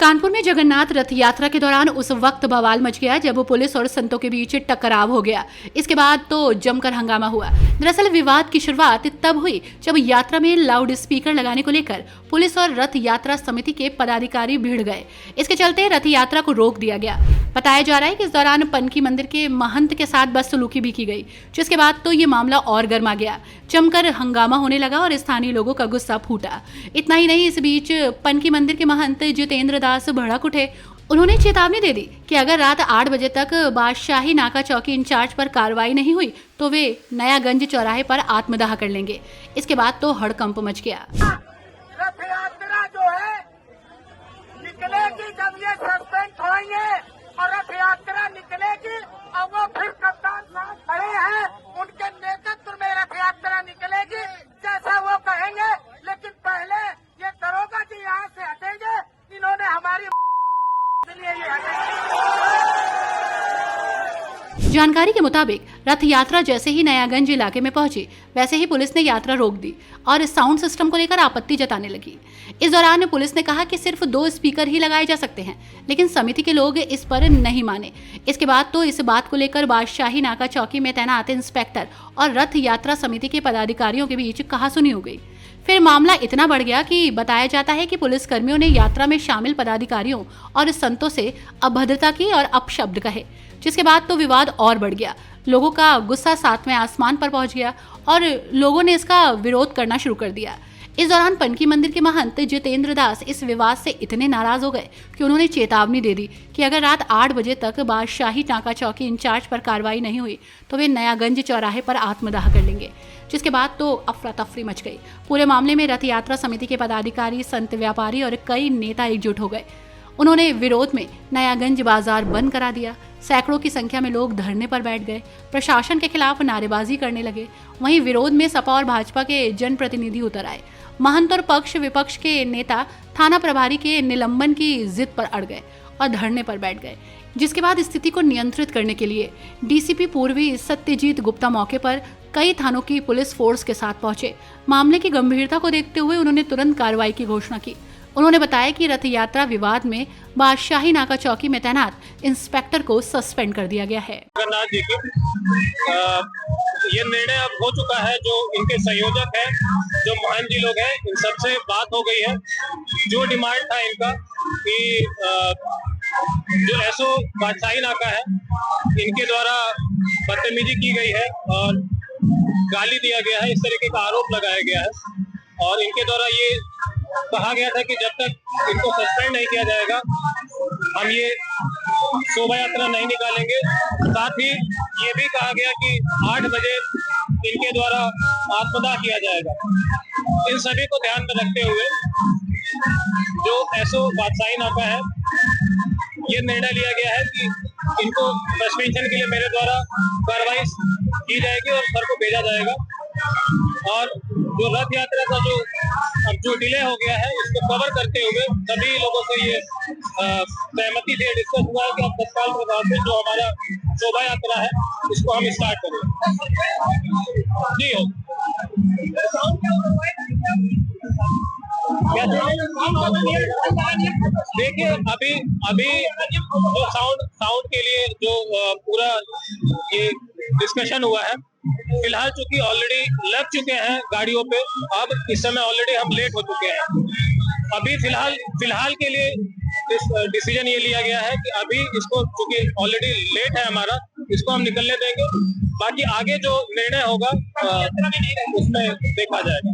कानपुर में जगन्नाथ रथ यात्रा के दौरान उस वक्त बवाल मच गया जब पुलिस और संतों के बीच टकराव हो गया। इसके बाद तो जमकर हंगामा हुआ। दरअसल विवाद की शुरुआत तब हुई जब यात्रा में लाउड स्पीकर लगाने को लेकर पुलिस और रथ यात्रा समिति के पदाधिकारी भिड़ गए। इसके चलते रथ यात्रा को रोक दिया गया। बताया जा रहा है कि इस दौरान पनकी मंदिर के महंत के साथ बदसलूकी भी की गई, जिसके बाद तो ये मामला और गर्मा गया। जमकर हंगामा होने लगा और स्थानीय लोगों का गुस्सा फूटा। इतना ही नहीं, इस बीच पनकी मंदिर के महंत जितेंद्र दास भड़क उठे। उन्होंने चेतावनी दे दी कि अगर रात 8 बजे तक बादशाही नाका चौकी इंचार्ज पर कार्रवाई नहीं हुई तो वे नयागंज चौराहे पर आत्मदाह कर लेंगे। इसके बाद तो हड़कंप मच गया। रथ यात्रा जो है निकलेगी जब ये सस्पेंड होंगे और रथ यात्रा निकलेगी और वो फिर कप्तान साहब खड़े हैं, उनके नेतृत्व में रथ यात्रा निकलेगी जैसा वो कहेंगे। लेकिन पहले ये दरोगा जी यहाँ से हटेंगे, इन्होंने हमारी जानकारी के मुताबिक रथ यात्रा जैसे ही नयागंज इलाके में पहुंची, वैसे ही पुलिस ने यात्रा रोक दी और साउंड सिस्टम को लेकर आपत्ति जताने लगी। इस दौरान पुलिस ने कहा कि सिर्फ 2 स्पीकर ही लगाए जा सकते हैं, लेकिन समिति के लोग इस पर नहीं माने। इसके बाद तो इस बात को लेकर बादशाही नाका चौकी में तैनात इंस्पेक्टर और रथ यात्रा समिति के पदाधिकारियों के बीच कहासुनी हो गई। फिर मामला इतना बढ़ गया कि बताया जाता है कि पुलिस कर्मियों ने यात्रा में शामिल पदाधिकारियों और संतों से अभद्रता की और अपशब्द कहे, जिसके बाद तो विवाद और बढ़ गया। लोगों का गुस्सा 7वें आसमान पर पहुंच गया और लोगों ने इसका विरोध करना शुरू कर दिया। इस दौरान पनकी मंदिर के महंत जितेंद्र दास इस विवाद से इतने नाराज हो गए कि उन्होंने चेतावनी दे दी कि अगर रात 8 बजे तक बादशाही नाका चौकी इंचार्ज पर कार्रवाई नहीं हुई तो वे नयागंज चौराहे पर आत्मदाह कर लेंगे। जिसके बाद तो अफरा तफरी मच गई। पूरे मामले में रथ यात्रा समिति के पदाधिकारी, संत, व्यापारी और कई नेता एकजुट हो गए। उन्होंने विरोध में नयागंज बाजार बंद करा दिया। सैकड़ों की संख्या में लोग धरने पर बैठ गए, प्रशासन के खिलाफ नारेबाजी करने लगे। वहीं विरोध में सपा और भाजपा के जनप्रतिनिधि उतर आए। महंत और पक्ष विपक्ष के नेता थाना प्रभारी के निलंबन की जिद पर अड़ गए और धरने पर बैठ गए। जिसके बाद स्थिति को नियंत्रित करने के लिए डीसीपी पूर्वी सत्यजीत गुप्ता मौके पर कई थानों की पुलिस फोर्स के साथ पहुंचे। मामले की गंभीरता को देखते हुए उन्होंने तुरंत कार्रवाई की घोषणा की। उन्होंने बताया कि रथ यात्रा विवाद में बादशाही नाका चौकी में तैनात इंस्पेक्टर को सस्पेंड कर दिया गया है। जगन्नाथ जी की ये निर्णय अब हो चुका है। जो इनके संयोजक हैं, जो मोहन जी लोग हैं, इन सबसे बात हो गई है। जो डिमांड था इनका कि जो एसओ बादशाही नाका है, इनके द्वारा बदतमीजी की गई है और गाली दिया गया है, इस तरीके का आरोप लगाया गया है और इनके द्वारा ये कहा गया था कि जब तक इनको सस्पेंड नहीं किया जाएगा हम ये शोभा यात्रा नहीं निकालेंगे। साथ ही ये भी कहा गया कि 8 बजे इनके द्वारा आत्मदाह किया जाएगा। इन सभी को ध्यान में रखते हुए जो एसओ बादशाही नाका है, ये निर्णय लिया गया है कि इनको सस्पेंशन के लिए मेरे द्वारा कार्रवाई की जाएगी और सर को भेजा जाएगा। और जो रथ यात्रा का जो डिले हो गया है, इसको कवर करते हुए सभी लोगों से ये सहमति से डिस्कस हुआ है कि अब तत्काल प्रभाव से जो हमारा शोभा यात्रा है उसको हम स्टार्ट करें। जी हो देखिए, अभी जो साउंड के लिए जो पूरा ये डिस्कशन हुआ है, फिलहाल चूंकि ऑलरेडी लग चुके हैं गाड़ियों पे, अब इस समय ऑलरेडी हम लेट हो चुके हैं। अभी फिलहाल के लिए इस डिसीजन ये लिया गया है कि अभी इसको चूंकि ऑलरेडी लेट है हमारा, इसको हम निकलने देंगे। बाकी आगे जो निर्णय होगा उसमें देखा जाएगा।